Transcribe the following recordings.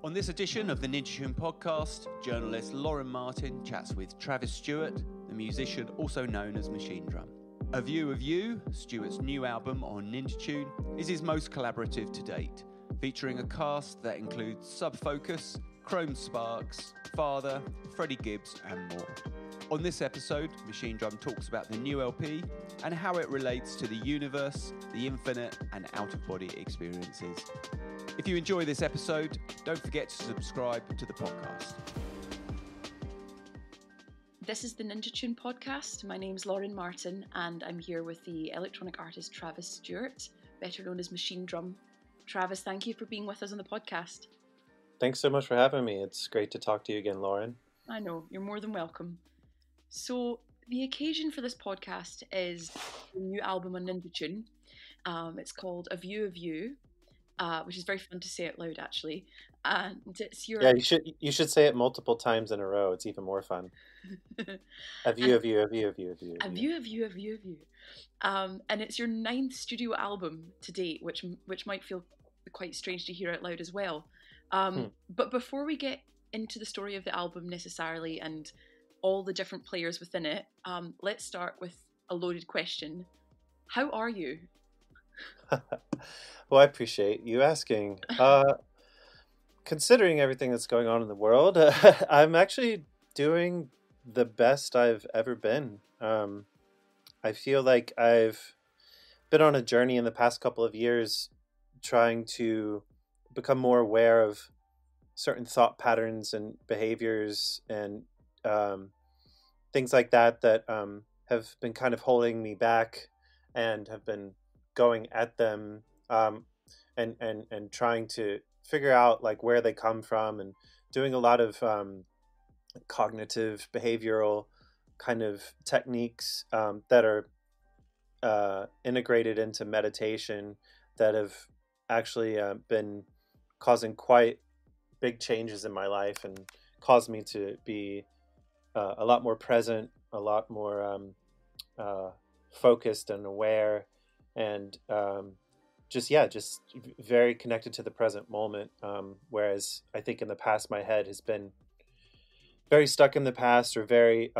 On this edition of the Ninja Tune podcast, journalist Lauren Martin chats with Travis Stewart, the musician also known as Machinedrum. A View of You, Stewart's new album on Ninja Tune, is his most collaborative to date, featuring a cast that includes Subfocus, Chrome Sparks, Father, Freddie Gibbs and more. On this episode, Machinedrum talks about the new LP and how it relates to the universe, the infinite and out-of-body experiences. If you enjoy this episode, don't forget to subscribe to the podcast. This is the Ninja Tune podcast. My name's Lauren Martin and I'm here with the electronic artist Travis Stewart, better known as Machinedrum. Travis, thank you for being with us on the podcast. Thanks so much for having me. It's great to talk to you again, Lauren. I know, you're more than welcome. So, the occasion for this podcast is the new album on Ninja Tune. It's called A View of You, which is very fun to say out loud, actually. And it's your... Yeah, you should say it multiple times in a row. It's even more fun. A view of you, a view of you, a view of you. A view of you, a view of you. And it's your 9th studio album to date, which might feel quite strange to hear out loud as well. But before we get into the story of the album necessarily and all the different players within it, let's start with a loaded question. How are you? Well, I appreciate you asking. Considering everything that's going on in the world, I'm actually doing the best I've ever been. I feel like I've been on a journey in the past couple of years trying to become more aware of certain thought patterns and behaviors and things like that have been kind of holding me back and have been going at them and trying to figure out like where they come from and doing a lot of cognitive behavioral kind of techniques that are integrated into meditation that have actually been causing quite big changes in my life and caused me to be a lot more present, a lot more focused and aware, and just very connected to the present moment. Whereas I think in the past, my head has been very stuck in the past or very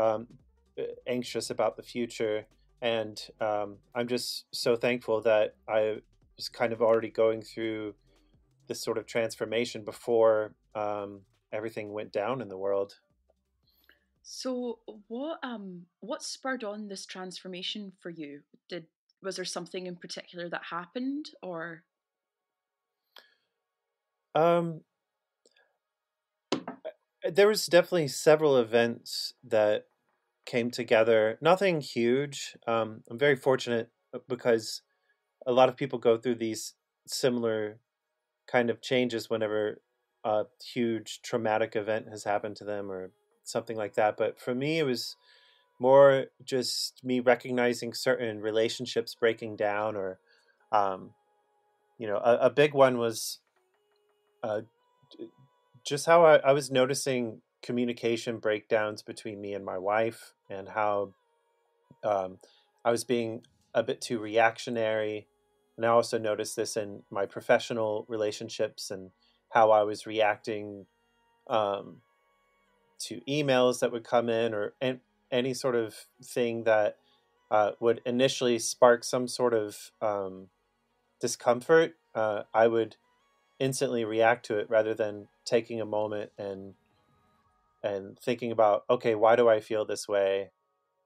anxious about the future. And I'm just so thankful that I was kind of already going through this sort of transformation before everything went down in the world. So what spurred on this transformation for you? Was there something in particular that happened, or? There was definitely several events that came together. Nothing huge. I'm very fortunate because a lot of people go through these similar kind of changes whenever a huge traumatic event has happened to them or something like that. But for me, it was more just me recognizing certain relationships breaking down, or, a big one was just how I was noticing communication breakdowns between me and my wife, and how I was being a bit too reactionary. And I also noticed this in my professional relationships and how I was reacting to emails that would come in, or any sort of thing that would initially spark some sort of discomfort. I would instantly react to it rather than taking a moment and thinking about, okay, why do I feel this way?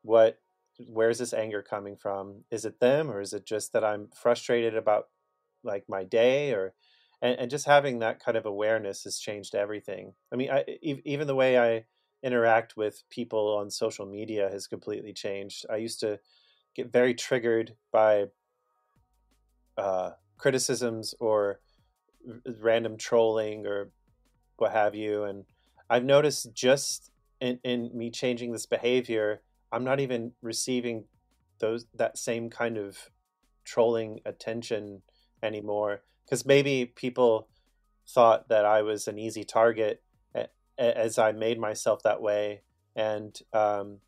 Where's this anger coming from? Is it them, or is it just that I'm frustrated about like my day? And just having that kind of awareness has changed everything. I mean, even the way I interact with people on social media has completely changed. I used to get very triggered by criticisms or random trolling or what have you. And I've noticed just in me changing this behavior, I'm not even receiving that same kind of trolling attention anymore, because maybe people thought that I was an easy target as I made myself that way. And so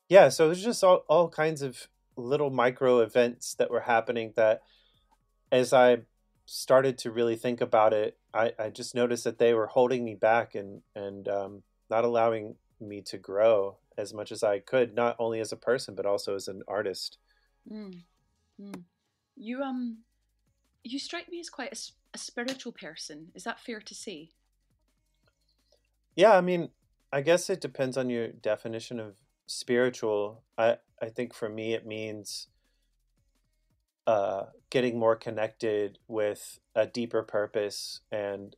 it was just all kinds of little micro events that were happening that as I started to really think about it, I just noticed that they were holding me back and not allowing me to grow as much as I could, not only as a person but also as an artist. Mm, mm. You you strike me as quite a spiritual person. Is that fair to say? Yeah, I mean, I guess it depends on your definition of spiritual. I think for me it means getting more connected with a deeper purpose and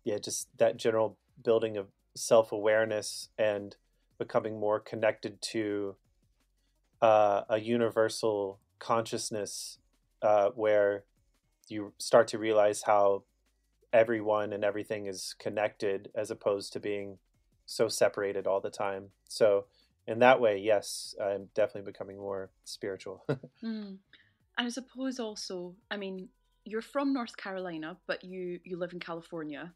yeah, just that general building of self-awareness and becoming more connected to a universal consciousness where you start to realize how everyone and everything is connected as opposed to being so separated all the time. So in that way, yes, I'm definitely becoming more spiritual. Mm. And I suppose also, I mean, you're from North Carolina, but you live in California,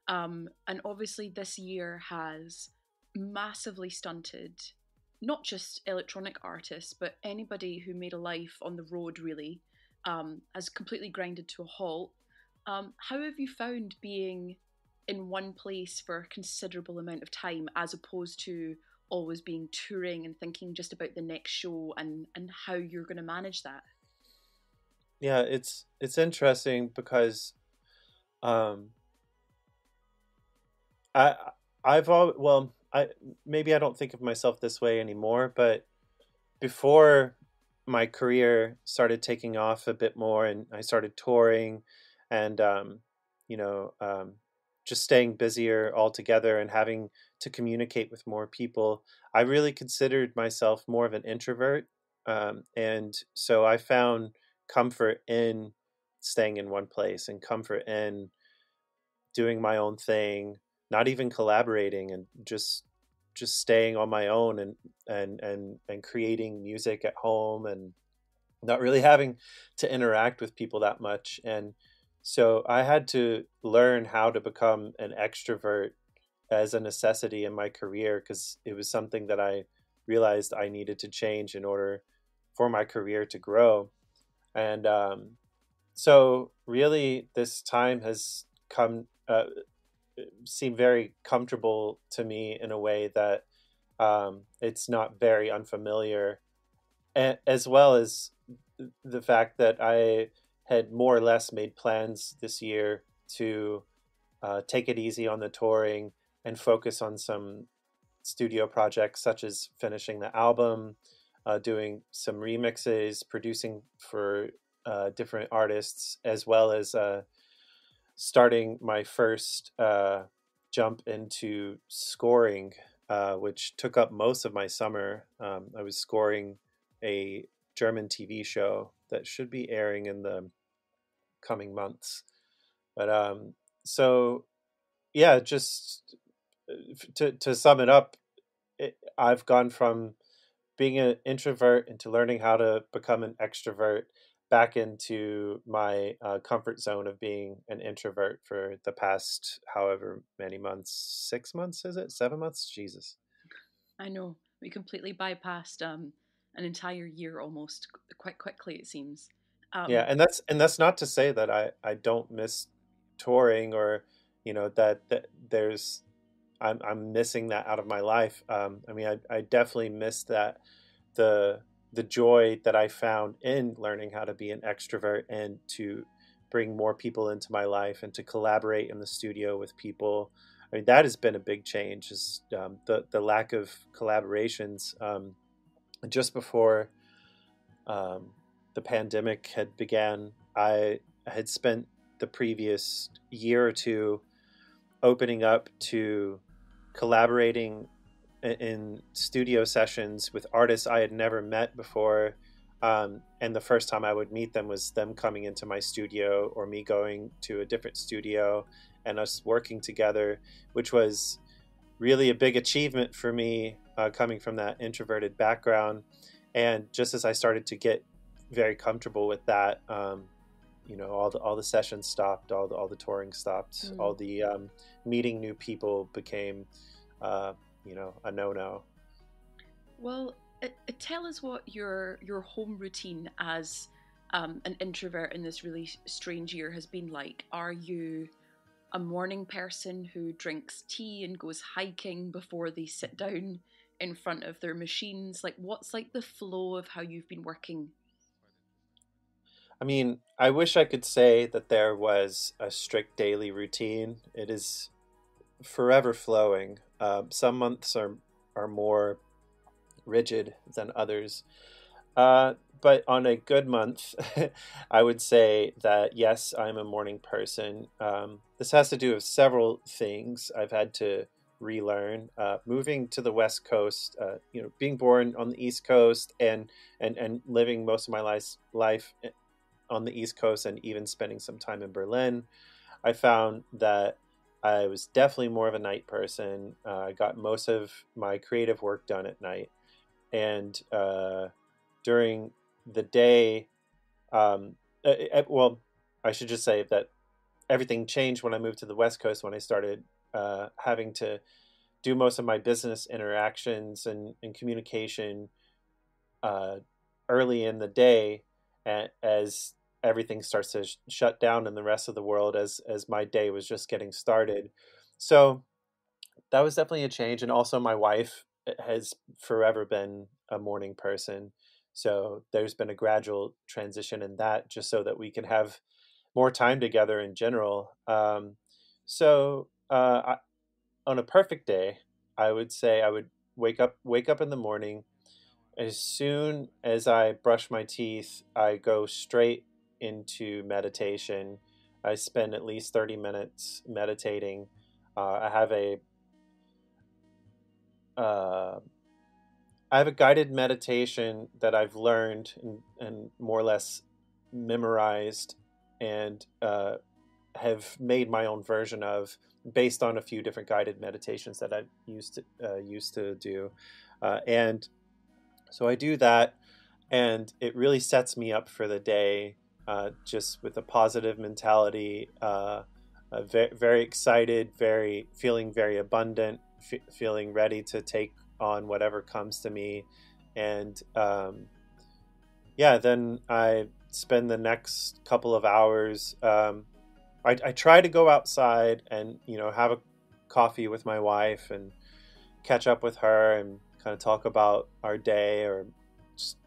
and obviously this year has massively stunted not just electronic artists, but anybody who made a life on the road really, has completely grinded to a halt. How have you found being in one place for a considerable amount of time as opposed to always being touring and thinking just about the next show and how you're going to manage that? Yeah, it's interesting because um I I've all well I maybe I don't think of myself this way anymore, but before my career started taking off a bit more and I started touring and you know just staying busier altogether and having to communicate with more people, I really considered myself more of an introvert, and so I found comfort in staying in one place and comfort in doing my own thing, not even collaborating, and just staying on my own and creating music at home and not really having to interact with people that much. And so I had to learn how to become an extrovert as a necessity in my career because it was something that I realized I needed to change in order for my career to grow. And so really this time has come seem very comfortable to me in a way that it's not very unfamiliar, as well as the fact that I had more or less made plans this year to take it easy on the touring and focus on some studio projects such as finishing the album, doing some remixes, producing for different artists, as well as starting my first jump into scoring, which took up most of my summer. I was scoring a German TV show that should be airing in the coming months. But so yeah, just to sum it up, I've gone from being an introvert into learning how to become an extrovert back into my comfort zone of being an introvert for the past however many months. 6 months, is it? 7 months? Jesus. I know we completely bypassed an entire year almost quite quickly it seems. Yeah, Um, and that's not to say that I don't miss touring or that there's I'm missing that out of my life. I mean, I definitely miss that the the joy that I found in learning how to be an extrovert and to bring more people into my life and to collaborate in the studio with people. I mean, that has been a big change. Is the lack of collaborations. Just before um, the pandemic had began, I had spent the previous year or two opening up to collaborating in studio sessions with artists I had never met before. And the first time I would meet them was them coming into my studio or me going to a different studio and us working together, which was really a big achievement for me, coming from that introverted background. And just as I started to get very comfortable with that, all the sessions stopped, all the touring stopped, all the meeting new people became a no. well, tell us what your home routine as an introvert in this really strange year has been like. Are you a morning person who drinks tea and goes hiking before they sit down in front of their machines? Like, what's like the flow of how you've been working? I mean, I wish I could say that there was a strict daily routine. It is forever flowing. Some months are more rigid than others. But on a good month, I would say that yes, I'm a morning person. This has to do with several things I've had to relearn. Moving to the West Coast, being born on the East Coast and living most of my life on the East Coast and even spending some time in Berlin, I found that I was definitely more of a night person. I got most of my creative work done at night. And during the day, um, well, I should just say that everything changed when I moved to the West Coast, when I started having to do most of my business interactions and communication uh, early in the day, as everything starts to shut down in the rest of the world, as my day was just getting started. So that was definitely a change. And also, my wife has forever been a morning person. So there's been a gradual transition in that, just so that we can have more time together in general. On a perfect day, I would say I would wake up in the morning. As soon as I brush my teeth, I go straight into meditation. I spend at least 30 minutes meditating. I have uh, I have a guided meditation that I've learned and more or less memorized, and have made my own version of, based on a few different guided meditations that I used to do, and so I do that, and it really sets me up for the day, just with a positive mentality, very excited, feeling very abundant, feeling ready to take on whatever comes to me. And yeah, then I spend the next couple of hours. I try to go outside and have a coffee with my wife and catch up with her and kind of talk about our day, or just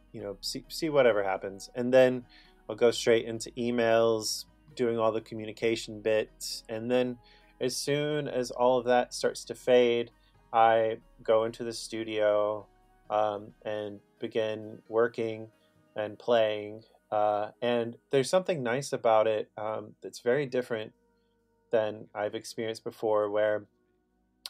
see whatever happens. And then I'll go straight into emails, doing all the communication bits. And then as soon as all of that starts to fade, I go into the studio, and begin working and playing. And there's something nice about it, that's very different than I've experienced before, where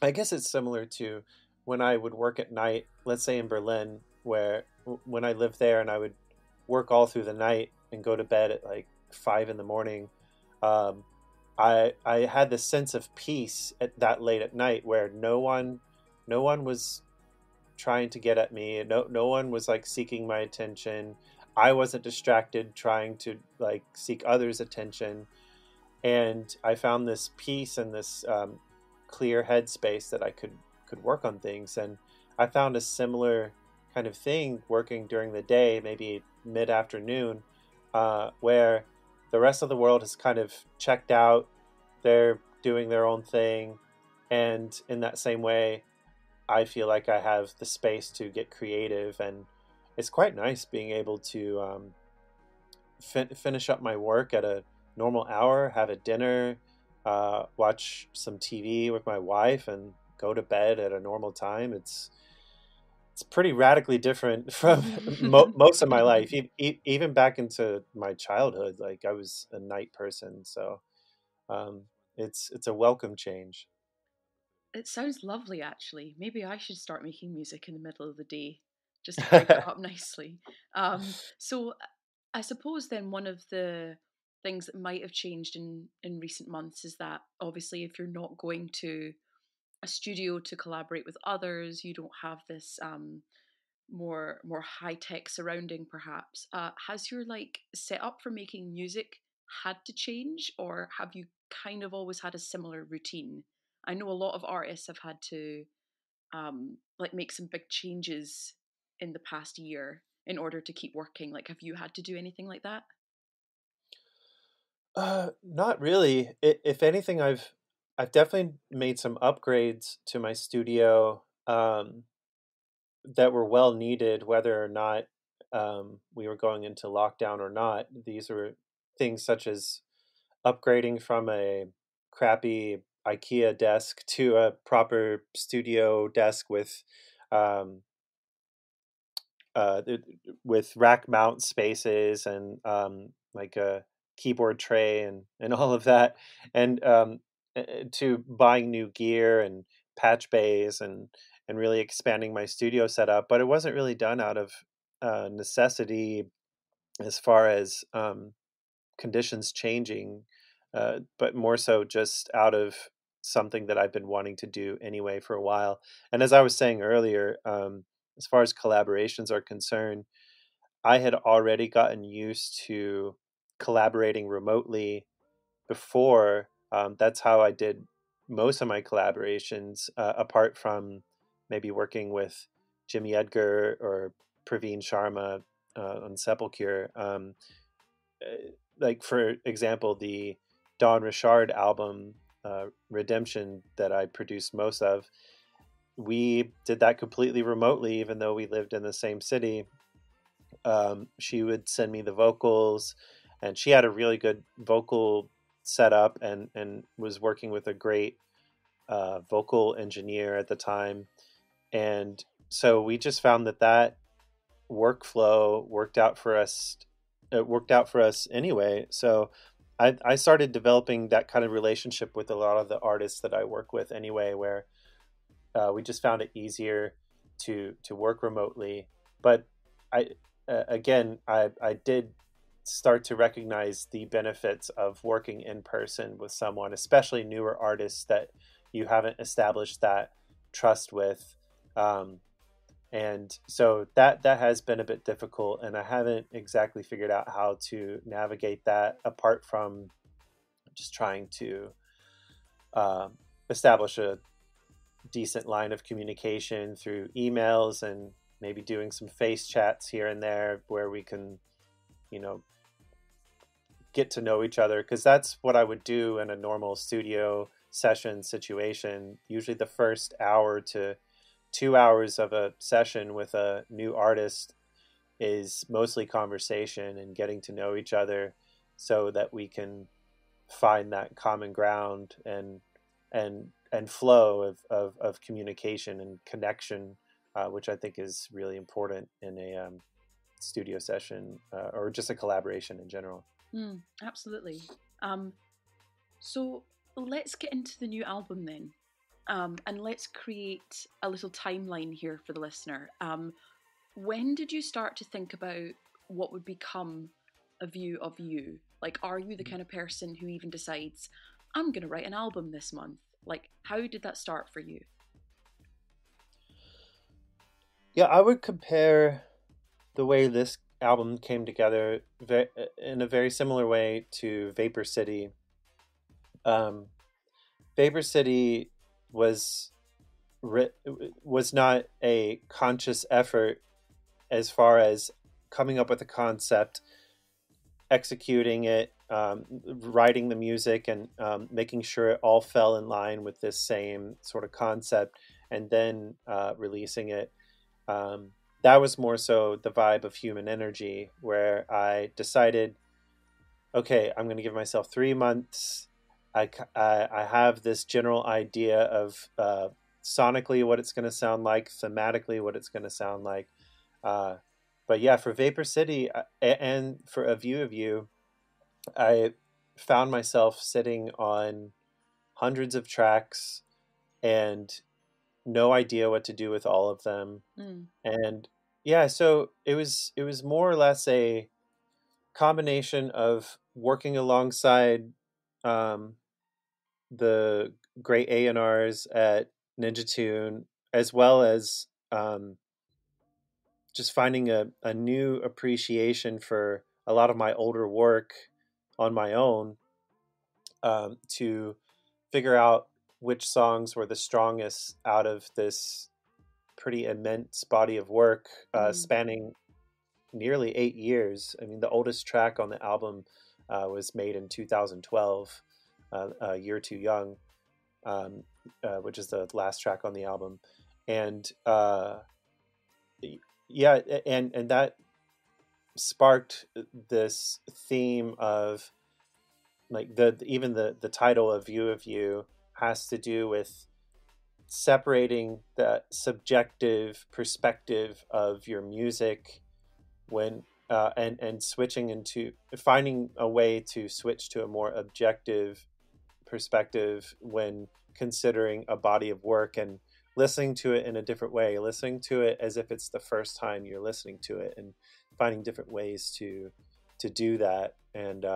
I guess it's similar to when I would work at night, let's say in Berlin, where when I lived there and I would work all through the night and go to bed at like 5 in the morning. Um, I had this sense of peace at that late at night, where no one was trying to get at me. No one was like seeking my attention. I wasn't distracted trying to like seek others' attention, and I found this peace and this clear headspace that I could work on things. And I found a similar kind of thing working during the day, maybe mid afternoon, where the rest of the world has kind of checked out. They're doing their own thing, and in that same way, I feel like I have the space to get creative. And it's quite nice being able to finish up my work at a normal hour, have a dinner, watch some TV with my wife, and go to bed at a normal time. It's pretty radically different from most of my life, even back into my childhood. Like, I was a night person, so um, it's a welcome change. It sounds lovely, actually. Maybe I should start making music in the middle of the day just to break it up nicely. So I suppose then one of the things that might have changed in recent months is that obviously if you're not going to a studio to collaborate with others, you don't have this more high tech surrounding perhaps. Has your like setup for making music had to change, or have you kind of always had a similar routine? I know a lot of artists have had to like make some big changes in the past year in order to keep working. Like, have you had to do anything like that? Not really. If anything, I've definitely made some upgrades to my studio that were well needed, whether or not we were going into lockdown or not. These were things such as upgrading from a crappy IKEA desk to a proper studio desk um, th- with rack mount spaces and like a keyboard tray and all of that, and to buying new gear and patch bays and really expanding my studio setup. But it wasn't really done out of necessity as far as conditions changing, but more so just out of something that I've been wanting to do anyway for a while. And as I was saying earlier, as far as collaborations are concerned, I had already gotten used to collaborating remotely before. That's how I did most of my collaborations, apart from maybe working with Jimmy Edgar or Praveen Sharma on Sepulture. Like for example, the Don Richard album, Redemption, that I produced most of, we did that completely remotely, even though we lived in the same city. She would send me the vocals, and she had a really good vocal setup and was working with a great vocal engineer at the time. And so we just found that workflow worked out for us. It worked out for us anyway. So I started developing that kind of relationship with a lot of the artists that I work with anyway, where we just found it easier to work remotely. But I again, I did start to recognize the benefits of working in person with someone, especially newer artists that you haven't established that trust with. And so that has been a bit difficult, and I haven't exactly figured out how to navigate that, apart from just trying to establish a decent line of communication through emails and maybe doing some face chats here and there where we can, you know, get to know each other, because that's what I would do in a normal studio session situation. Usually the first hour to 2 hours of a session with a new artist is mostly conversation and getting to know each other, so that we can find that common ground and flow of communication and connection, which I think is really important in a studio session, or just a collaboration in general. Absolutely. So let's get into the new album then. And let's create a little timeline here for the listener. When did you start to think about what would become A View of You? Like, are you the kind of person who even decides, I'm going to write an album this month? Like, how did that start for you? Yeah, I would compare the way this album came together in a very similar way to Vapor City. Vapor City was was not a conscious effort as far as coming up with a concept, executing it, writing the music, and making sure it all fell in line with this same sort of concept, and then releasing it. That was more so the vibe of Human Energy, where I decided, okay, I'm going to give myself 3 months. I have this general idea of sonically what it's going to sound like, thematically what it's going to sound like. But yeah, for Vapor City and for A View of You, I found myself sitting on hundreds of tracks and no idea what to do with all of them. And yeah, so it was more or less a combination of working alongside um, the great A&Rs at Ninja Tune, as well as just finding a new appreciation for a lot of my older work on my own, to figure out which songs were the strongest out of this pretty immense body of work, spanning nearly 8 years. I mean, the oldest track on the album was made in 2012, A Year Too Young, which is the last track on the album. And yeah, and that sparked this theme of like the title of View of You has to do with separating the subjective perspective of your music when and switching into finding a way to switch to a more objective perspective when considering a body of work and listening to it in a different way, listening to it as if it's the first time you're listening to it, and finding different ways to do that. And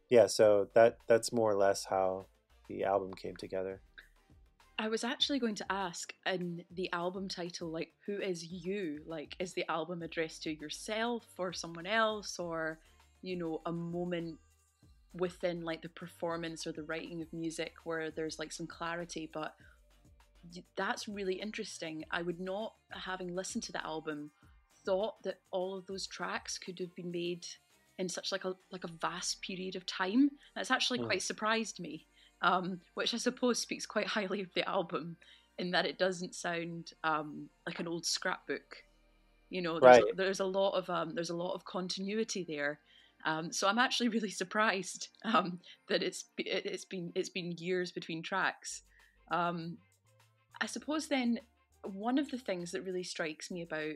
yeah, so that's more or less how the album came together. I was actually going to ask, in the album title, like, who is you? Like, is the album addressed to yourself or someone else, or, you know, a moment within like the performance or the writing of music where there's like some clarity? But that's really interesting. I would not, having listened to the album, thought that all of those tracks could have been made in such like a vast period of time. That's actually quite surprised me, which I suppose speaks quite highly of the album, in that it doesn't sound like an old scrapbook. You know, there's a lot of continuity there. So I'm actually really surprised that it's been years between tracks. I suppose then one of the things that really strikes me about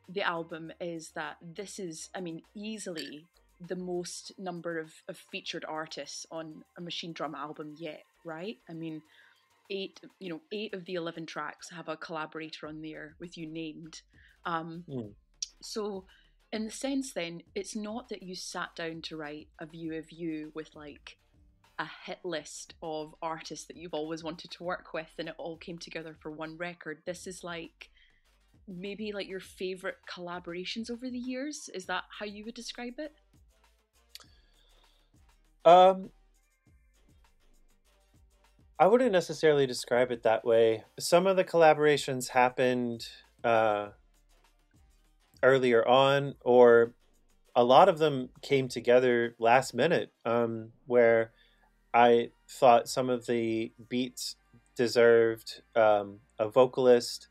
the album is that this is, I mean, easily the most number of featured artists on a Machinedrum album yet, right? I mean, 8 of the 11 tracks have a collaborator on there with you named. So in the sense then, it's not that you sat down to write A View of You with like a hit list of artists that you've always wanted to work with and it all came together for one record. This is like maybe like your favorite collaborations over the years. Is that how you would describe it? I wouldn't necessarily describe it that way. Some of the collaborations happened earlier on, or a lot of them came together last minute, where I thought some of the beats deserved a vocalist,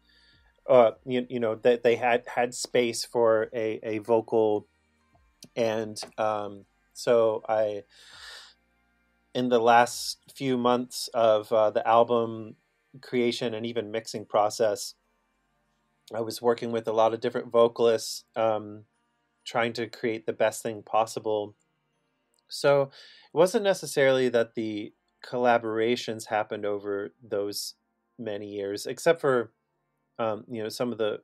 you know, that they had space for a vocal. And so I, in the last few months of the album creation and even mixing process, I was working with a lot of different vocalists, trying to create the best thing possible. So it wasn't necessarily that the collaborations happened over those many years, except for, you know, some of the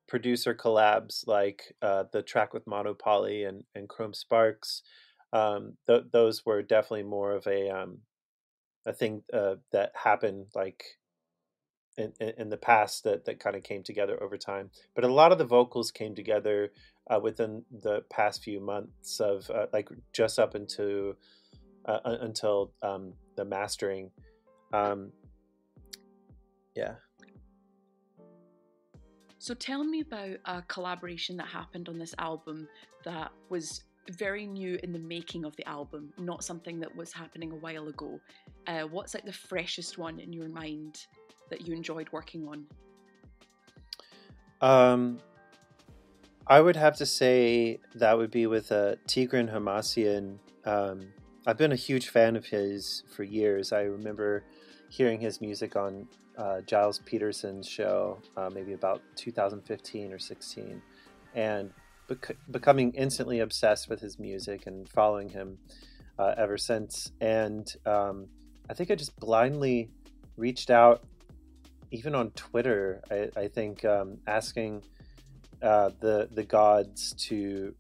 producer collabs, like the track with Monopoly and Chrome Sparks. Those were definitely more of a thing that happened like in the past that kind of came together over time. But a lot of the vocals came together within the past few months of like just up until the mastering. Yeah. So tell me about a collaboration that happened on this album that was very new in the making of the album, not something that was happening a while ago. What's like the freshest one in your mind that you enjoyed working on? I would have to say that would be with Tigran Hamasyan. I've been a huge fan of his for years. I remember hearing his music on Giles Peterson's show, maybe about 2015 or 16, and becoming instantly obsessed with his music and following him ever since. And I think I just blindly reached out, even on Twitter, I think, asking the gods to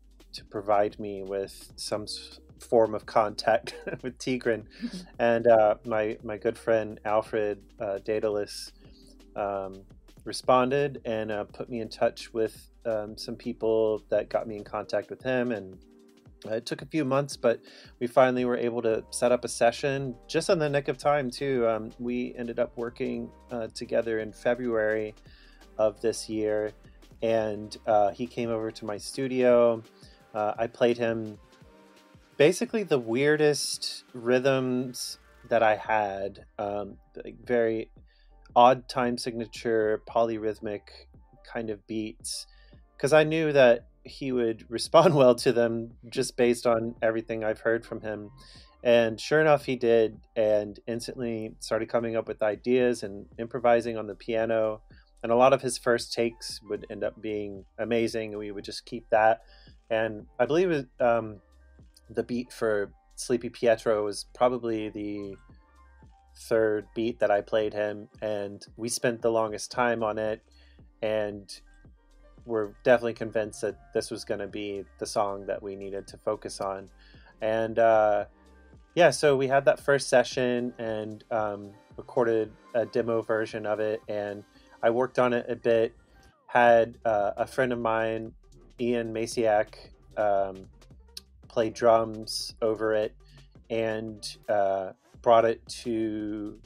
provide me with some form of contact with Tigran. And my good friend Alfred Daedalus responded and put me in touch with some people that got me in contact with him. And it took a few months, but we finally were able to set up a session just in the nick of time too. We ended up working together in February of this year, and he came over to my studio. I played him basically the weirdest rhythms that I had, like very odd time signature, polyrhythmic kind of beats, because I knew that he would respond well to them just based on everything I've heard from him. And sure enough, he did, and instantly started coming up with ideas and improvising on the piano. And a lot of his first takes would end up being amazing, and we would just keep that. And I believe the beat for Sleepy Pietro was probably the third beat that I played him, and we spent the longest time on it, and we're definitely convinced that this was going to be the song that we needed to focus on. And yeah, so we had that first session and recorded a demo version of it, and I worked on it a bit, had a friend of mine, Ian Masiak, play drums over it, and brought it to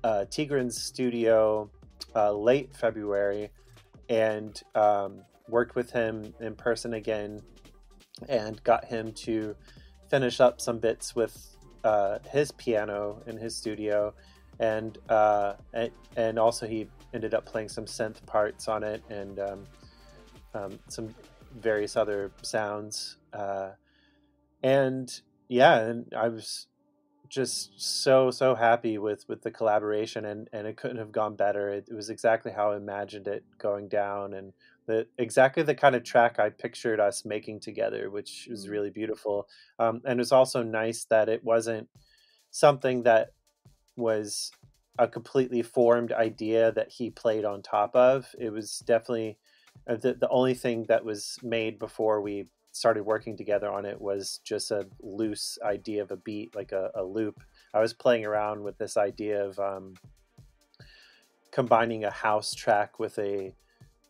Tigran's studio late February, and worked with him in person again, and got him to finish up some bits with his piano in his studio, and also he ended up playing some synth parts on it, and some various other sounds, and yeah, and I was just so happy with the collaboration, and it couldn't have gone better. It was exactly how I imagined it going down, and exactly the kind of track I pictured us making together, which was really beautiful. And it was also nice that it wasn't something that was a completely formed idea that he played on top of. It was definitely the only thing that was made before we started working together on it was just a loose idea of a beat, like a loop. I was playing around with this idea of combining a house track with a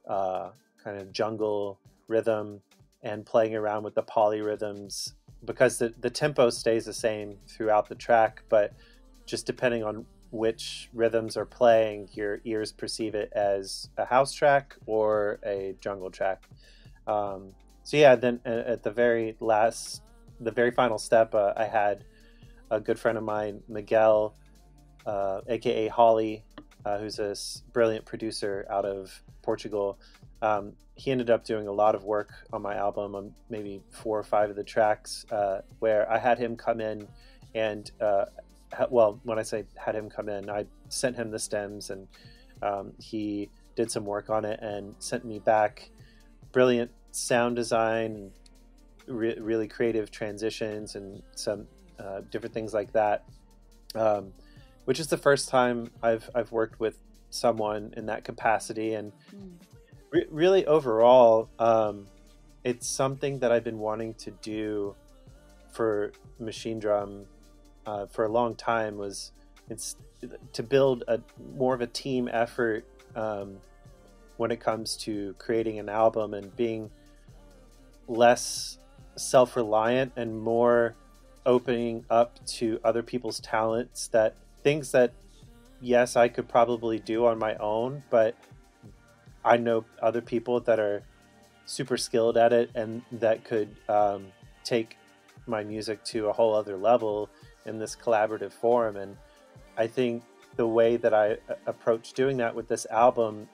kind of jungle rhythm, and playing around with the polyrhythms, because the tempo stays the same throughout the track, but just depending on which rhythms are playing, your ears perceive it as a house track or a jungle track. So yeah, then at the very final step, I had a good friend of mine, Miguel, aka Holly, who's a brilliant producer out of Portugal. He ended up doing a lot of work on my album, on maybe 4 or 5 of the tracks, where I had him come in and, well, when I say had him come in, I sent him the stems, and he did some work on it and sent me back brilliant sound design, really creative transitions, and some different things like that, which is the first time I've worked with someone in that capacity. And really overall, it's something that I've been wanting to do for Machinedrum for a long time. It's to build more of a team effort when it comes to creating an album, and being less self-reliant and more opening up to other people's talents, that things that, yes, I could probably do on my own, but I know other people that are super skilled at it, and that could take my music to a whole other level in this collaborative form. And I think the way that I approach doing that with this album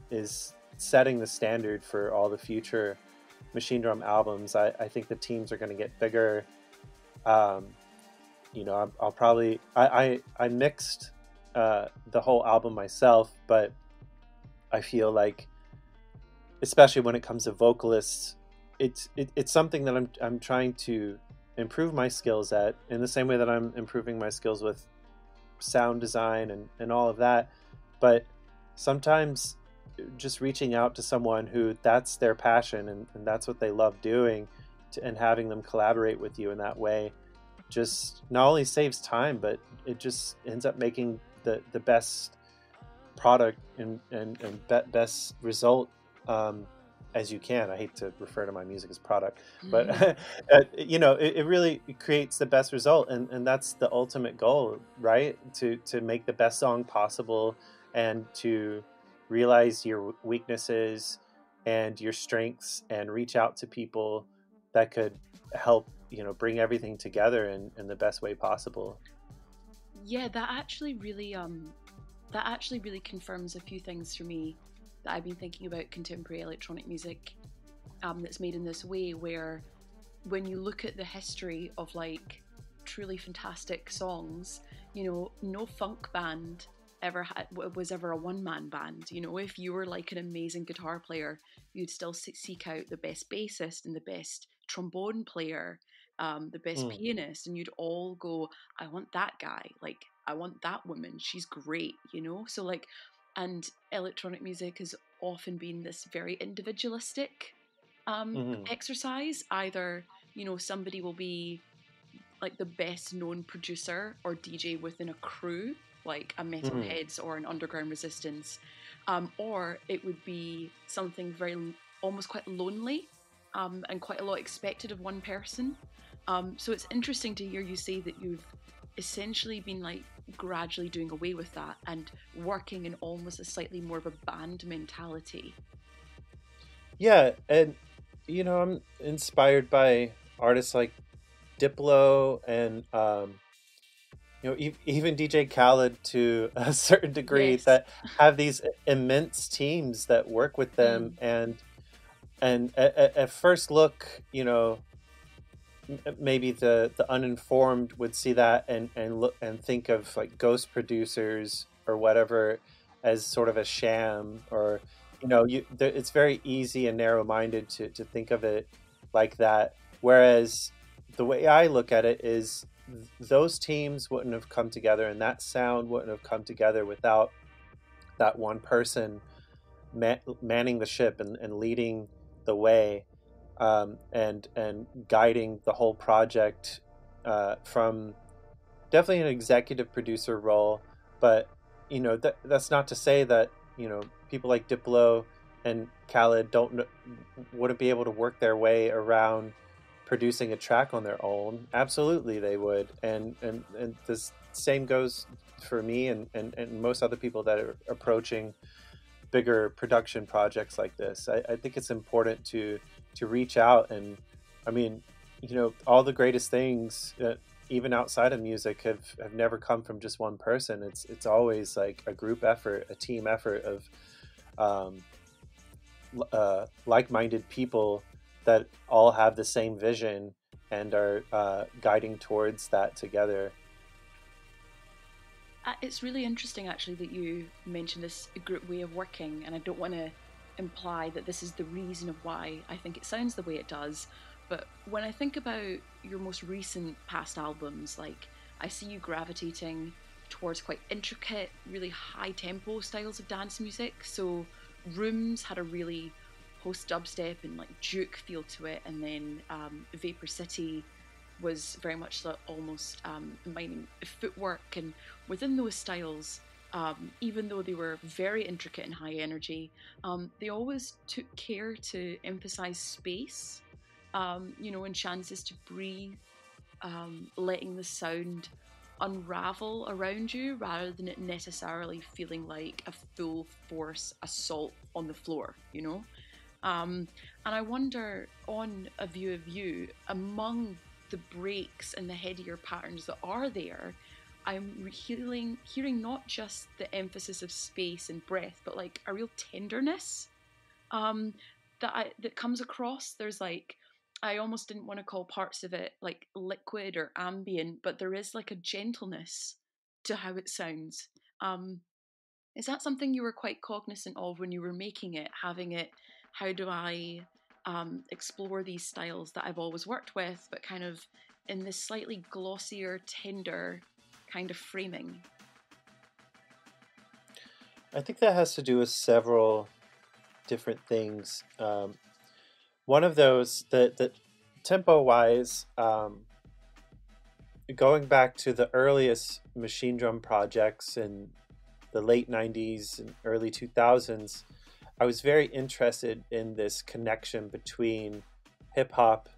is setting the standard for all the future Machinedrum albums. I think the teams are going to get bigger. You know, I'll probably I mixed the whole album myself, but I feel like, especially when it comes to vocalists, it's something that I'm trying to improve my skills at, in the same way that I'm improving my skills with sound design and all of that. But sometimes just reaching out to someone who that's their passion, and that's what they love doing, and having them collaborate with you in that way just not only saves time, but it just ends up making the best product and best result as you can. I hate to refer to my music as product, but you know, it really creates the best result, and that's the ultimate goal, right? To make the best song possible, and to realize your weaknesses and your strengths, and reach out to people that could help bring everything together in the best way possible. Yeah, that actually really confirms a few things for me that I've been thinking about contemporary electronic music that's made in this way, where when you look at the history of like truly fantastic songs, no funk band was ever a one-man band. If you were like an amazing guitar player, you'd still seek out the best bassist and the best trombone player, the best pianist, and you'd all go, I want that guy, like I want that woman, she's great. So like, and electronic music has often been this very individualistic exercise. Either somebody will be like the best known producer or DJ within a crew, like a Metalheads or an Underground Resistance, or it would be something very almost quite lonely, and quite a lot expected of one person. So it's interesting to hear you say that you've essentially been like gradually doing away with that and working in almost a slightly more of a band mentality. Yeah, and I'm inspired by artists like Diplo and even DJ Khaled to a certain degree, Yes. that have these immense teams that work with them, and at first look, maybe the uninformed would see that and look and think of like ghost producers or whatever as sort of a sham, or it's very easy and narrow-minded to think of it like that. Whereas the way I look at it is those teams wouldn't have come together, and that sound wouldn't have come together without that one person manning the ship and leading the way, and guiding the whole project, from definitely an executive producer role. But that's not to say that people like Diplo and Khaled wouldn't be able to work their way around producing a track on their own. Absolutely they would, and the same goes for me and most other people that are approaching bigger production projects like this. I think it's important to reach out, and I mean, all the greatest things, even outside of music, have never come from just one person. It's always like a group effort, a team effort of like-minded people that all have the same vision and are guiding towards that together. It's really interesting, actually, that you mentioned this group way of working, and I don't want to imply that this is the reason of why I think it sounds the way it does. But when I think about your most recent past albums, like, I see you gravitating towards quite intricate, really high-tempo styles of dance music. So Rooms had a really post-dubstep and like juke feel to it, and then Vapor City was very much almost combining footwork. And within those styles, even though they were very intricate and high energy, they always took care to emphasize space, and chances to breathe, letting the sound unravel around you rather than it necessarily feeling like a full force assault on the floor, And I wonder, on A View of You, among the breaks and the headier patterns that are there, I'm hearing not just the emphasis of space and breath, but like a real tenderness that comes across. There's like, I almost didn't want to call parts of it like liquid or ambient, but there is like a gentleness to how it sounds. Is that something you were quite cognizant of when you were making it, having it, how do I explore these styles that I've always worked with, but kind of in this slightly glossier, tender kind of framing? I think that has to do with several different things. One of those, that tempo-wise, going back to the earliest Machinedrum projects in the late 90s and early 2000s, I was very interested in this connection between hip-hop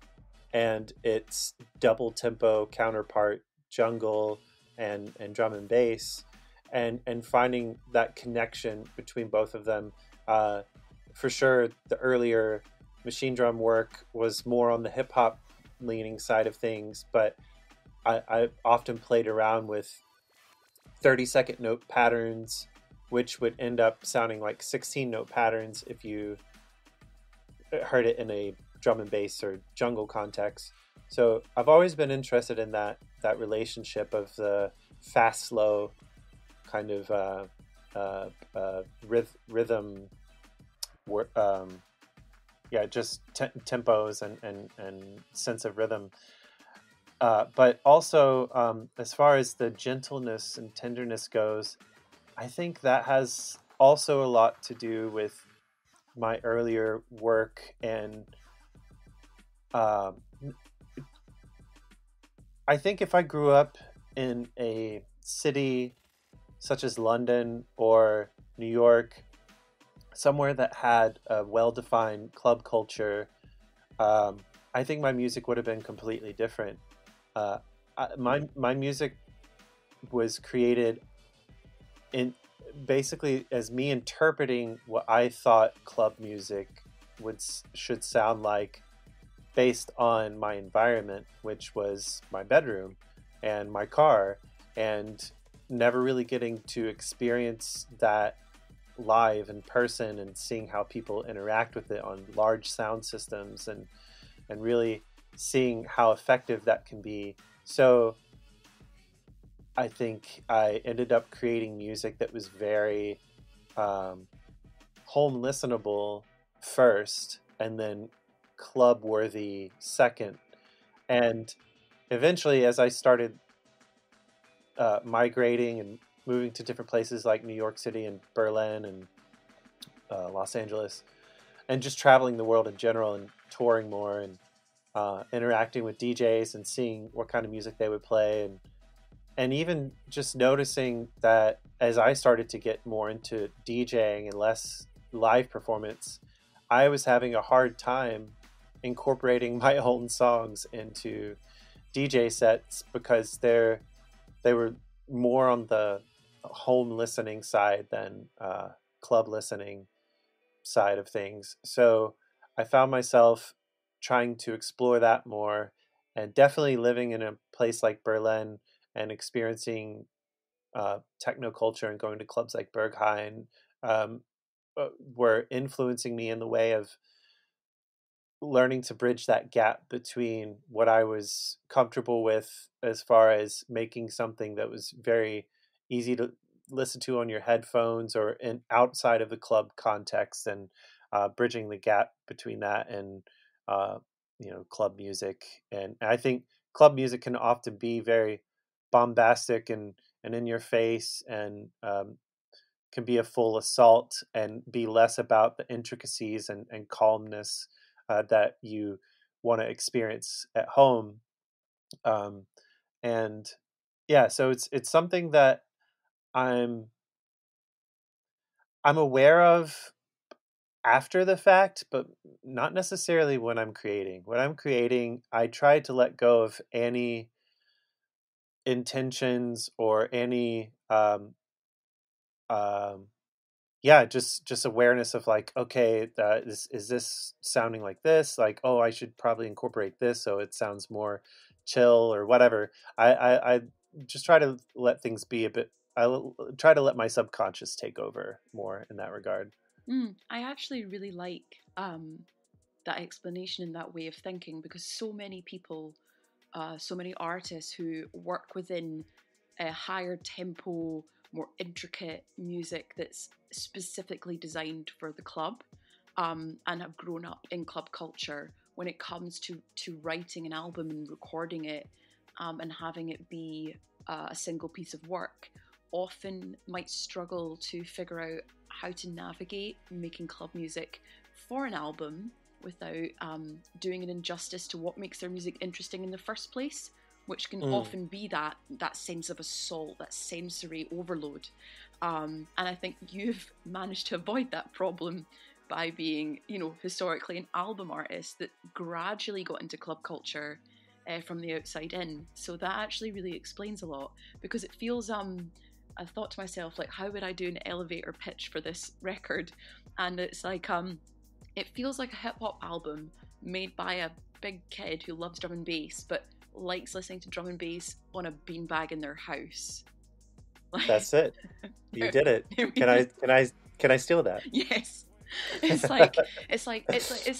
and its double tempo counterpart, jungle and drum and bass, and finding that connection between both of them. For sure, the earlier Machinedrum work was more on the hip-hop leaning side of things, but I often played around with 30-second note patterns, which would end up sounding like 16 note patterns if you heard it in a drum and bass or jungle context. So I've always been interested in that relationship of the fast slow kind of rhythm, just tempos and sense of rhythm. But also, as far as the gentleness and tenderness goes, I think that has also a lot to do with my earlier work. And I think if I grew up in a city such as London or New York, somewhere that had a well-defined club culture, I think my music would have been completely different. My music was created in basically as me interpreting what I thought club music should sound like, based on my environment, which was my bedroom and my car, and never really getting to experience that live in person and seeing how people interact with it on large sound systems, and really seeing how effective that can be. So I think I ended up creating music that was very home listenable first, and then club worthy second. And eventually, as I started migrating and moving to different places like New York City and Berlin and Los Angeles, and just traveling the world in general and touring more, and interacting with DJs and seeing what kind of music they would play, and even just noticing that as I started to get more into DJing and less live performance, I was having a hard time incorporating my own songs into DJ sets, because they were more on the home listening side than club listening side of things. So I found myself trying to explore that more, and definitely living in a place like Berlin and experiencing techno culture and going to clubs like Berghain were influencing me in the way of learning to bridge that gap between what I was comfortable with, as far as making something that was very easy to listen to on your headphones or outside of the club context, and bridging the gap between that and club music. And I think club music can often be very bombastic and in your face, and can be a full assault, and be less about the intricacies and calmness that you want to experience at home. And yeah, so it's something that I'm aware of after the fact, but not necessarily when I'm creating. When I'm creating, I try to let go of any intentions or any just awareness of like, okay, is this sounding like this? Like, oh, I should probably incorporate this so it sounds more chill or whatever. I just try to let things be a bit. Try to let my subconscious take over more in that regard. I actually really like that explanation and that way of thinking, because so many people, so many artists who work within a higher tempo, more intricate music that's specifically designed for the club, and have grown up in club culture, when it comes to writing an album and recording it, and having it be a single piece of work, often might struggle to figure out how to navigate making club music for an album without doing an injustice to what makes their music interesting in the first place, which can often be that sense of assault, that sensory overload. And I think you've managed to avoid that problem by being, historically an album artist that gradually got into club culture from the outside in. So that actually really explains a lot, because it feels, I thought to myself, like, how would I do an elevator pitch for this record? And it's like, it feels like a hip hop album made by big kid who loves drum and bass, but likes listening to drum and bass on a beanbag in their house. That's it. You did it. Can I steal that? Yes. It's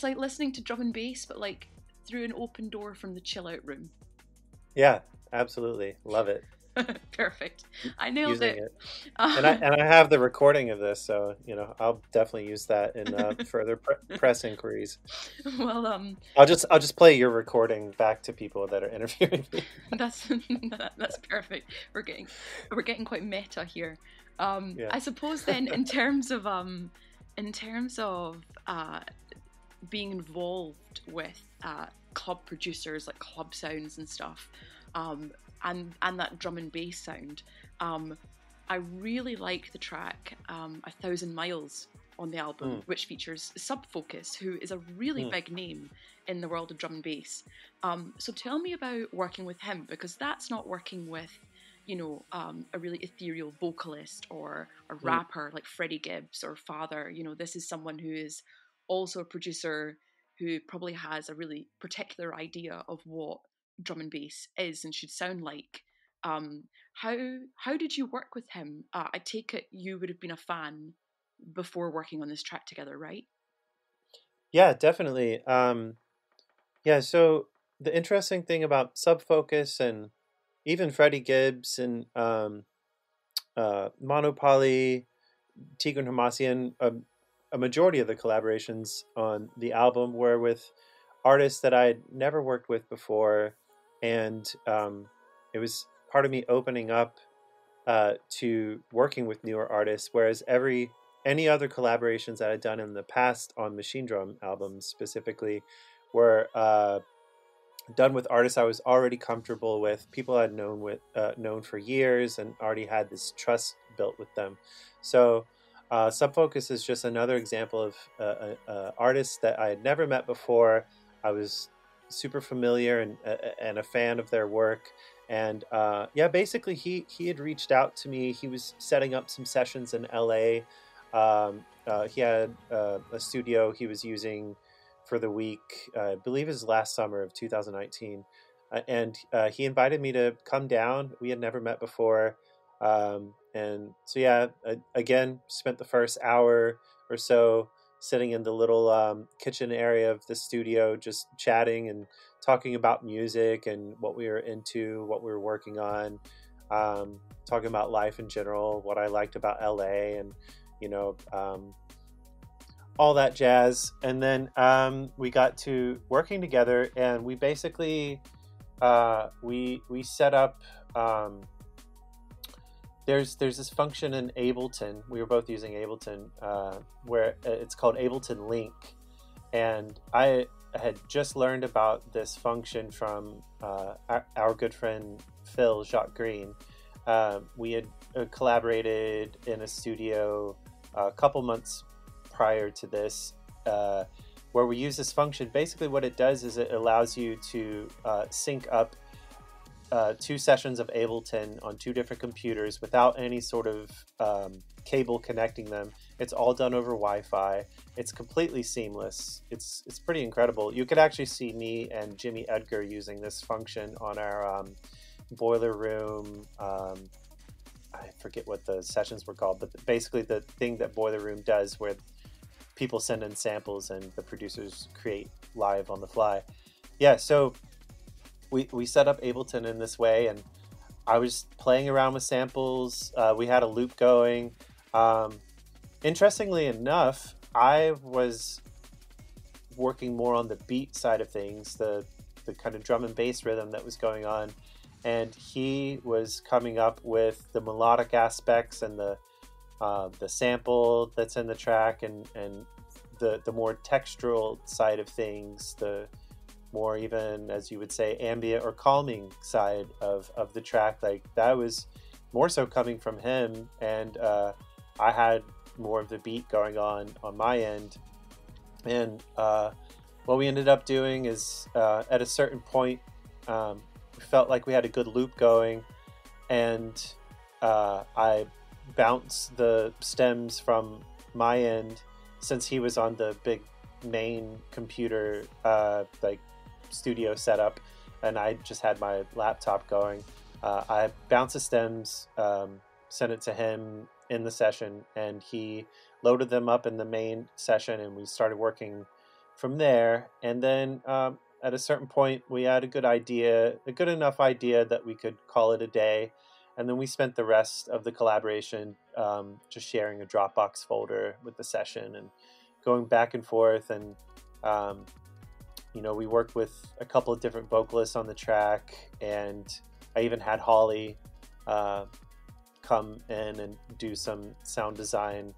like listening to drum and bass, but like through an open door from the chill out room. Yeah, absolutely. Love it. Perfect. I nailed it. And I have the recording of this, so I'll definitely use that in further press inquiries. Well, I'll just play your recording back to people that are interviewing me. That's perfect. We're getting quite meta here. Yeah. I suppose then in terms of being involved with club producers like Club Sounds and stuff, and that drum and bass sound, I really like the track 1,000 Miles on the album, which features Sub Focus, who is a really big name in the world of drum and bass. So tell me about working with him, because that's not working with a really ethereal vocalist or a rapper like Freddie Gibbs or Father. This is someone who is also a producer who probably has a really particular idea of what drum and bass is and should sound like. How did you work with him? I take it you would have been a fan before working on this track together, right? Yeah, definitely. So the interesting thing about Sub Focus and even Freddie Gibbs and Monopoly, Tigran Hamasyan, a majority of the collaborations on the album were with artists that I'd never worked with before, and it was part of me opening up to working with newer artists, whereas any other collaborations that I'd done in the past on Machinedrum albums specifically were done with artists I was already comfortable with, people I'd known for years, and already had this trust built with them. So Sub Focus is just another example of artists that I had never met before. I was super familiar and a fan of their work. And basically he had reached out to me. He was setting up some sessions in LA. He had a studio he was using for the week, I believe it was last summer of 2019. And he invited me to come down. We had never met before. And so, again, spent the first hour or so sitting in the little kitchen area of the studio, just chatting and talking about music and what we were into, what we were working on, talking about life in general, what I liked about LA, and all that jazz. And then we got to working together, and we basically we set up. There's this function in Ableton. We were both using Ableton, where it's called Ableton Link, and I had just learned about this function from our good friend Phil Jacques Green. We had collaborated in a studio a couple months prior to this, where we use this function. Basically what it does is it allows you to sync up two sessions of Ableton on two different computers without any sort of cable connecting them. It's all done over Wi-Fi. It's completely seamless. It's pretty incredible. You could actually see me and Jimmy Edgar using this function on our Boiler Room. I forget what the sessions were called, but basically the thing that Boiler Room does, where people send in samples and the producers create live on the fly. Yeah, so we set up Ableton in this way, and I was playing around with samples. We had a loop going. Interestingly enough, I was working more on the beat side of things, the kind of drum and bass rhythm that was going on, and he was coming up with the melodic aspects and the sample that's in the track, and the more textural side of things, the more, even as you would say, ambient or calming side of the track. Like, that was more so coming from him, and I had more of the beat going on my end. And what we ended up doing is at a certain point, we felt like we had a good loop going, and I bounced the stems from my end, since he was on the big main computer, like studio setup, and I just had my laptop going. I bounced the stems, sent it to him in the session, and he loaded them up in the main session, and we started working from there. And then at a certain point, we had a good enough idea that we could call it a day. And then we spent the rest of the collaboration just sharing a Dropbox folder with the session and going back and forth. And we worked with a couple of different vocalists on the track, and I even had Holly come in and do some sound design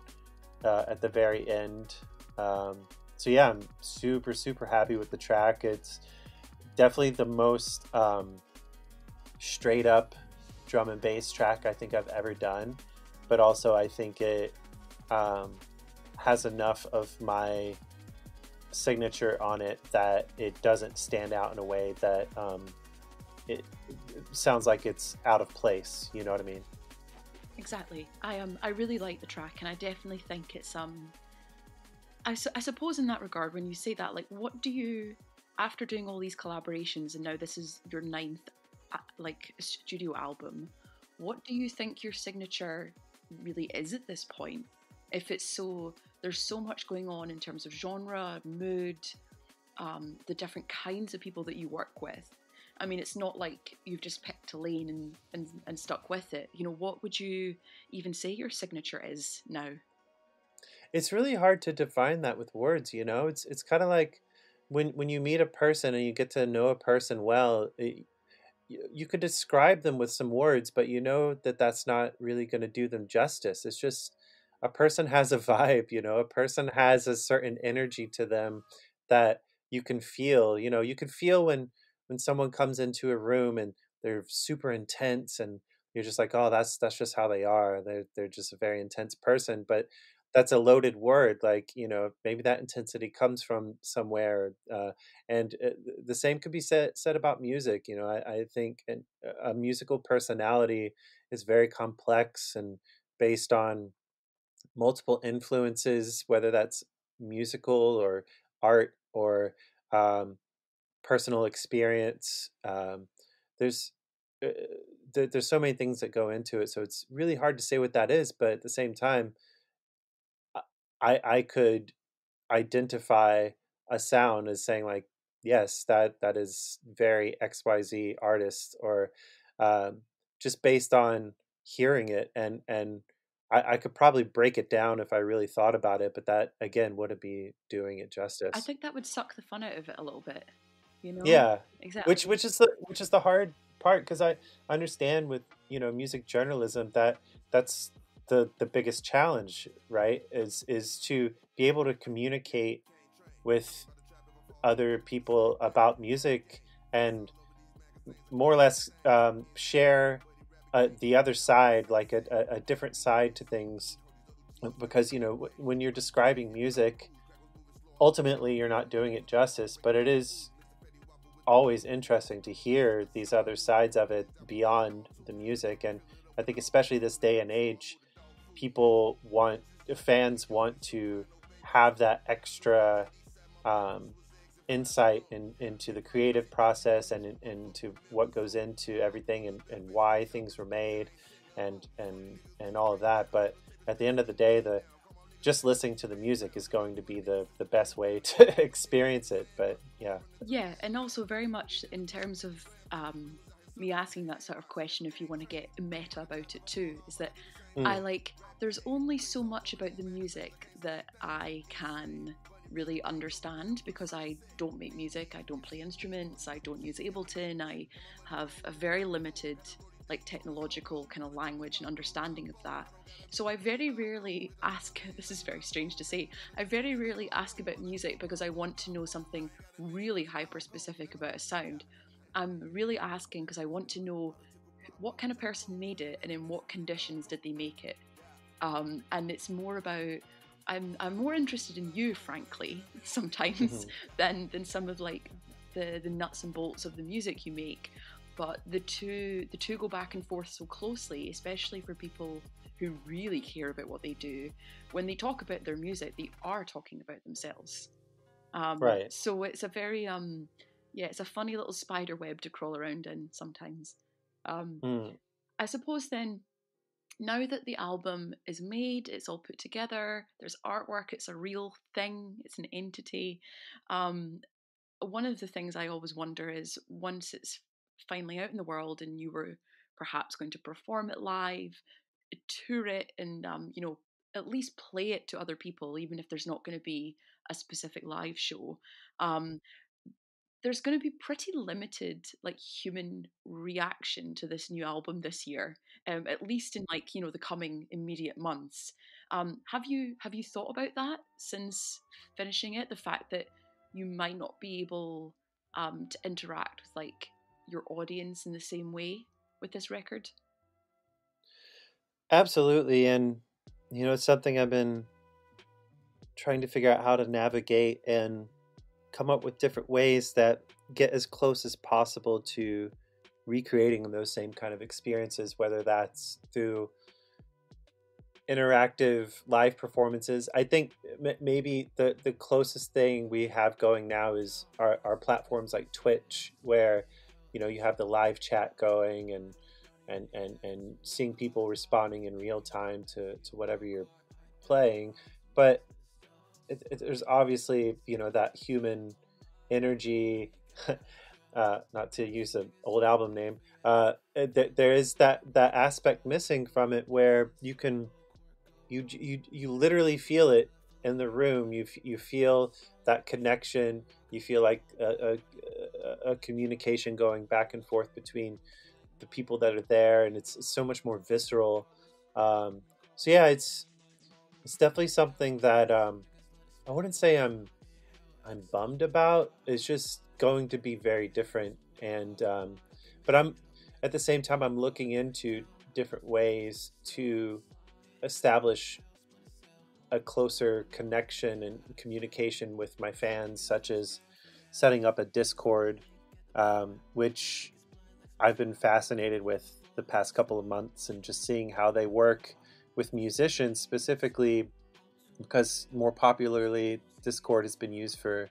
at the very end. So yeah, I'm super, super happy with the track. It's definitely the most straight up drum and bass track I think I've ever done, but also I think it has enough of my signature on it that it doesn't stand out in a way that it sounds like it's out of place. You know what I mean? Exactly. I really like the track, and I definitely think it's I suppose in that regard, when you say that, like, what do you, after doing all these collaborations, and now this is your 9th like studio album, what do you think your signature really is at this point? If it's there's so much going on in terms of genre, mood, the different kinds of people that you work with. I mean, it's not like you've just picked a lane and stuck with it. What would you even say your signature is now? It's really hard to define that with words, It's kind of like when you meet a person and you get to know a person well, you could describe them with some words, but that's not really going to do them justice. It's just a person has a vibe, a person has a certain energy to them that you can feel. You can feel when someone comes into a room and they're super intense, and you're just like, oh, that's just how they are. They're just a very intense person. But that's a loaded word. Like, maybe that intensity comes from somewhere. And the same could be said about music. I think a musical personality is very complex and based on multiple influences, whether that's musical or art or personal experience. There's there's so many things that go into it, so it's really hard to say what that is. But at the same time, I could identify a sound as saying, like, yes, that is very XYZ artist, or just based on hearing it, and I could probably break it down if I really thought about it, but that again wouldn't be doing it justice. I think that would suck the fun out of it a little bit. Yeah, exactly. Which is the hard part, because I understand with music journalism that's the biggest challenge, right? Is to be able to communicate with other people about music and more or less share the other side, like a different side to things, because when you're describing music, ultimately you're not doing it justice, but it is always interesting to hear these other sides of it beyond the music. And I think especially this day and age, fans want to have that extra insight into the creative process and into what goes into everything, and why things were made, and all of that. But at the end of the day, just listening to the music is going to be the best way to experience it. But yeah, and also very much in terms of me asking that sort of question, if you want to get meta about it too, is that there's only so much about the music that I can really understand, because I don't make music, I don't play instruments, I don't use Ableton, I have a very limited technological kind of language and understanding of that. So I very rarely ask, this is very strange to say, I very rarely ask about music because I want to know something really hyper specific about a sound. I'm really asking because I want to know what kind of person made it and in what conditions did they make it. And it's more about, I'm more interested in you, frankly, sometimes than some of the nuts and bolts of the music you make. But the two go back and forth so closely, especially for people who really care about what they do. When they talk about their music, they are talking about themselves. Right. So it's a very Yeah, it's a funny little spider web to crawl around in sometimes. Um, Mm. I suppose then, now that the album is made, it's all put together, there's artwork, it's a real thing, it's an entity. Um, One of the things I always wonder is, once it's finally out in the world and you were perhaps going to perform it live, tour it, and at least play it to other people, even if there's not going to be a specific live show. Um, there's going to be pretty limited like human reaction to this new album this year, at least in like the coming immediate months. Have you thought about that since finishing it, the fact that you might not be able to interact with like your audience in the same way with this record? Absolutely. And, it's something I've been trying to figure out how to navigate and come up with different ways that get as close as possible to recreating those same kind of experiences, whether that's through interactive live performances. I think maybe the closest thing we have going now is our platforms like Twitch, where you have the live chat going and seeing people responding in real time to whatever you're playing. But there's obviously that human energy. Not to use an old album name, there is that aspect missing from it, where you literally feel it in the room. You feel that connection. You feel like a communication going back and forth between the people that are there, and it's so much more visceral. So yeah, it's definitely something that I wouldn't say I'm bummed about. It's just going to be very different, and but I'm at the same time I'm looking into different ways to establish a closer connection and communication with my fans, such as setting up a Discord, which I've been fascinated with the past couple of months, and just seeing how they work with musicians specifically, because more popularly Discord has been used for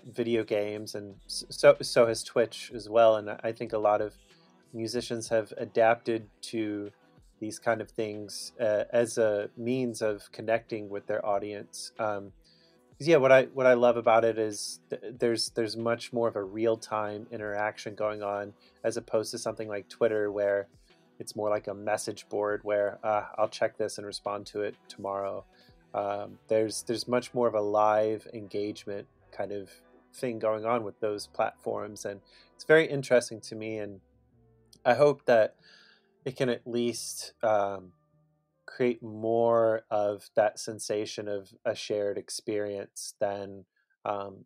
video games, and so has Twitch as well. And I think a lot of musicians have adapted to these kind of things as a means of connecting with their audience. 'Cause yeah, what I love about it is there's much more of a real time interaction going on, as opposed to something like Twitter, where it's more like a message board where I'll check this and respond to it tomorrow. There's much more of a live engagement kind of thing going on with those platforms, and it's very interesting to me. And I hope that it can at least create more of that sensation of a shared experience than um,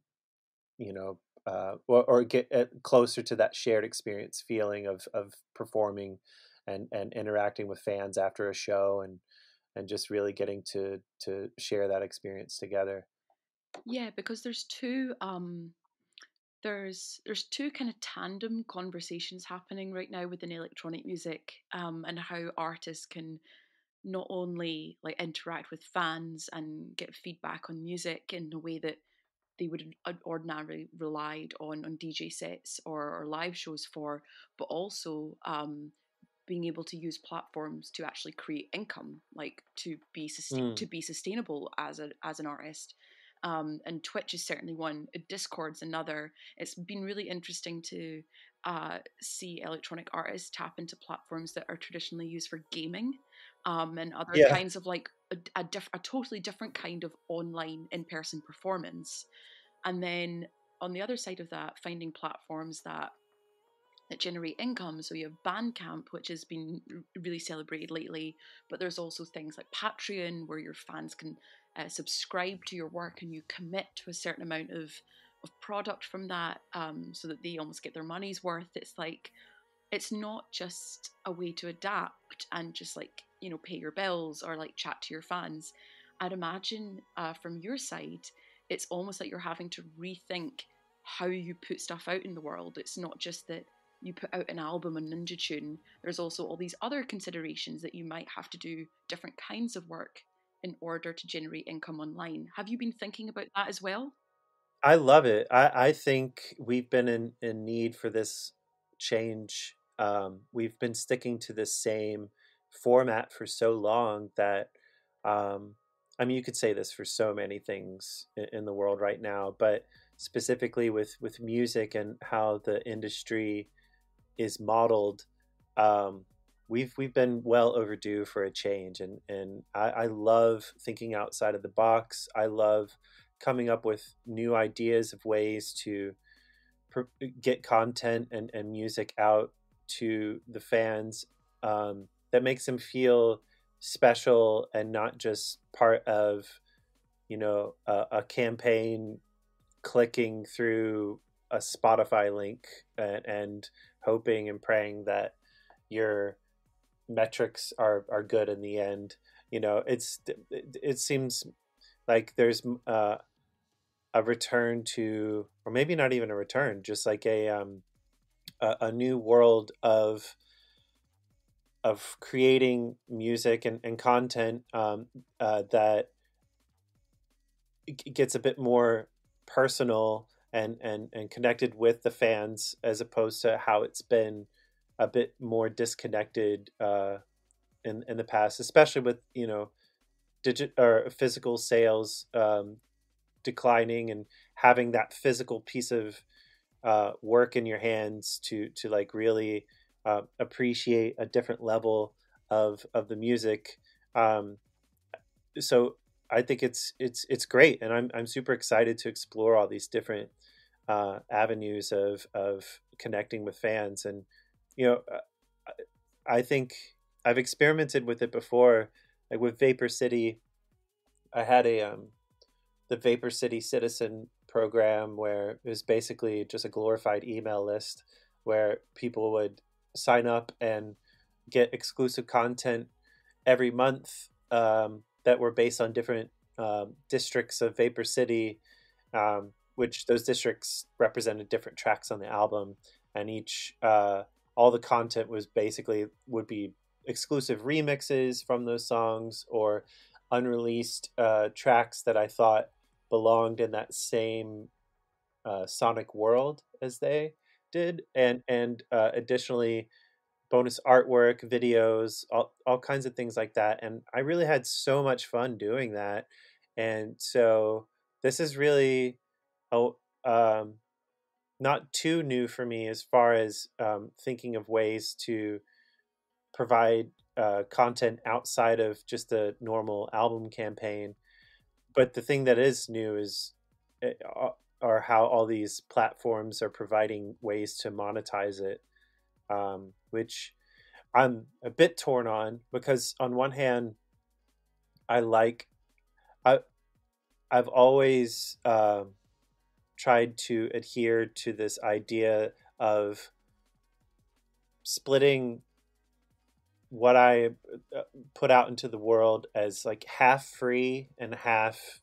or get closer to that shared experience feeling of performing and interacting with fans after a show, and just really getting to share that experience together. Yeah, because there's two kind of tandem conversations happening right now within electronic music, and how artists can not only like interact with fans and get feedback on music in a way that they would ordinarily relied on DJ sets or live shows for, but also being able to use platforms to actually create income, like to Mm. be sustainable as an artist. And Twitch is certainly one. Discord's another. It's been really interesting to see electronic artists tap into platforms that are traditionally used for gaming, and other Yeah. kinds of like a totally different kind of online in-person performance. And then on the other side of that, finding platforms that generate income. So you have Bandcamp, which has been really celebrated lately, but there's also things like Patreon, where your fans can subscribe to your work and you commit to a certain amount of product from that, so that they almost get their money's worth. It's like, it's not just a way to adapt and just like pay your bills or like chat to your fans. I'd imagine from your side, it's almost like you're having to rethink how you put stuff out in the world. It's not just that you put out an album on Ninja Tune. There's also all these other considerations that you might have to do different kinds of work in order to generate income online. Have you been thinking about that as well? I love it. I think we've been in need for this change. We've been sticking to the same format for so long that, um, I mean, you could say this for so many things in the world right now, but specifically with music and how the industry is modeled, um, we've been well overdue for a change, and I love thinking outside of the box. I love coming up with new ideas of ways to get content and music out to the fans, that makes them feel special and not just part of, a campaign clicking through a Spotify link, and hoping and praying that your metrics are good in the end. It seems like there's a return to, or maybe not even a return, just like a new world of creating music and content, that gets a bit more personal and connected with the fans, as opposed to how it's been a bit more disconnected, in the past, especially with digit or physical sales, declining, and having that physical piece of work in your hands to like really appreciate a different level of the music. Um, so I think it's great, and I'm super excited to explore all these different avenues of connecting with fans. And you know, I think I've experimented with it before, like with Vapor City. I had the Vapor City Citizen program, where it was basically just a glorified email list where people would sign up and get exclusive content every month, that were based on different districts of Vapor City, which those districts represented different tracks on the album, and each all the content was basically would be exclusive remixes from those songs, or unreleased tracks that I thought belonged in that same sonic world as they did, and additionally bonus artwork, videos, all kinds of things like that. And I really had so much fun doing that. And so this is really oh, not too new for me, as far as thinking of ways to provide content outside of just a normal album campaign. But the thing that is new is are how all these platforms are providing ways to monetize it, which I'm a bit torn on, because on one hand, I like I I've always tried to adhere to this idea of splitting what I put out into the world as like half free and half,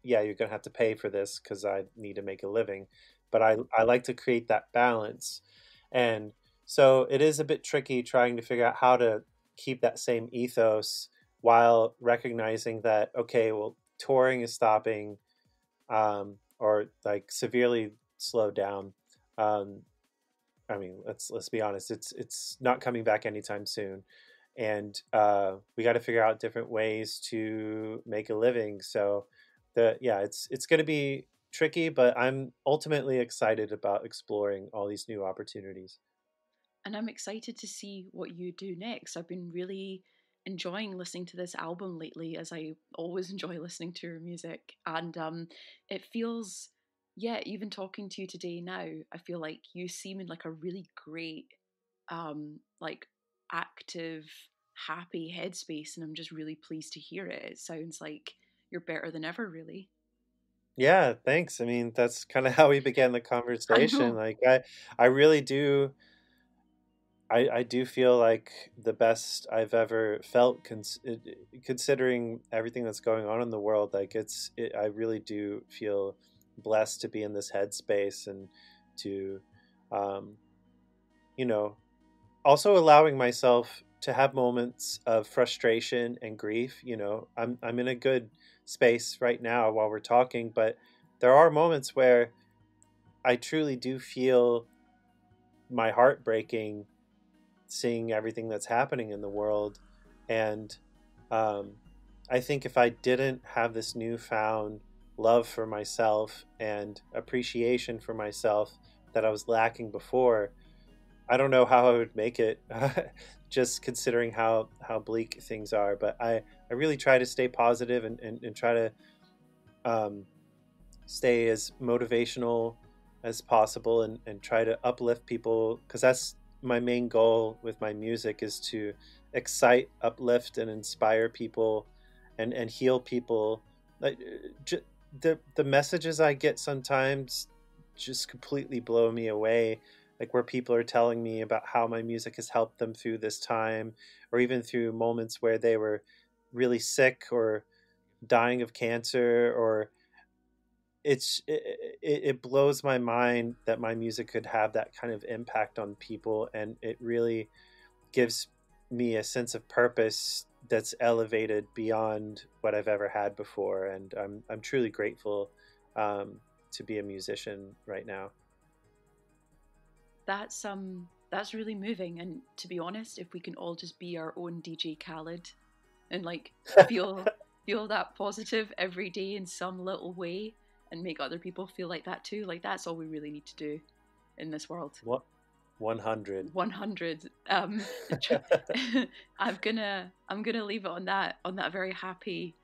yeah, you're gonna have to pay for this because I need to make a living. But I like to create that balance. And so it is a bit tricky trying to figure out how to keep that same ethos while recognizing that, okay, well, touring is stopping, or like severely slowed down. Um, I mean, let's be honest, it's not coming back anytime soon, and we got to figure out different ways to make a living. So it's going to be tricky, but I'm ultimately excited about exploring all these new opportunities. And I'm excited to see what you do next. I've been really enjoying listening to this album lately, as I always enjoy listening to your music. And it feels, yeah, even talking to you today now, I feel like you seem in like a really great, like active, happy headspace. And I'm just really pleased to hear it. It sounds like you're better than ever, really. Yeah, thanks. I mean, that's kind of how we began the I conversation. know. Like I really do. I do feel like the best I've ever felt, considering everything that's going on in the world. Like I really do feel blessed to be in this headspace, and to, um, you know, also allowing myself to have moments of frustration and grief. I'm in a good space right now while we're talking, but there are moments where I truly do feel my heart breaking, seeing everything that's happening in the world. And I think if I didn't have this newfound love for myself and appreciation for myself that I was lacking before, I don't know how I would make it, just considering how bleak things are. But I really try to stay positive and try to stay as motivational as possible and try to uplift people, because that's my main goal with my music, is to excite, uplift, and inspire people and heal people. Like, the messages I get sometimes just completely blow me away, like where people are telling me about how my music has helped them through this time, or even through moments where they were really sick or dying of cancer, or it blows my mind that my music could have that kind of impact on people, and it really gives me a sense of purpose that's elevated beyond what I've ever had before, and I'm truly grateful to be a musician right now. That's really moving, and to be honest, if we can all just be our own DJ Khaled and like feel that positive every day in some little way and make other people feel like that too, like that's all we really need to do in this world. What? 100. I'm gonna leave it on that very happy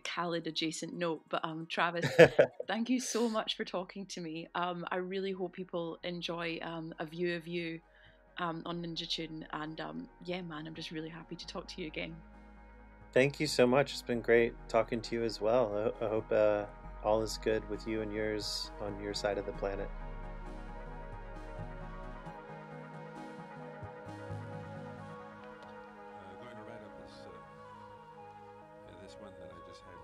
Khaled adjacent note. But Travis, thank you so much for talking to me. I really hope people enjoy a view of you on Ninja Tune, and yeah, man, I'm just really happy to talk to you again. Thank you so much. It's been great talking to you as well. I hope all is good with you and yours on your side of the planet. Going to write up this one that I just had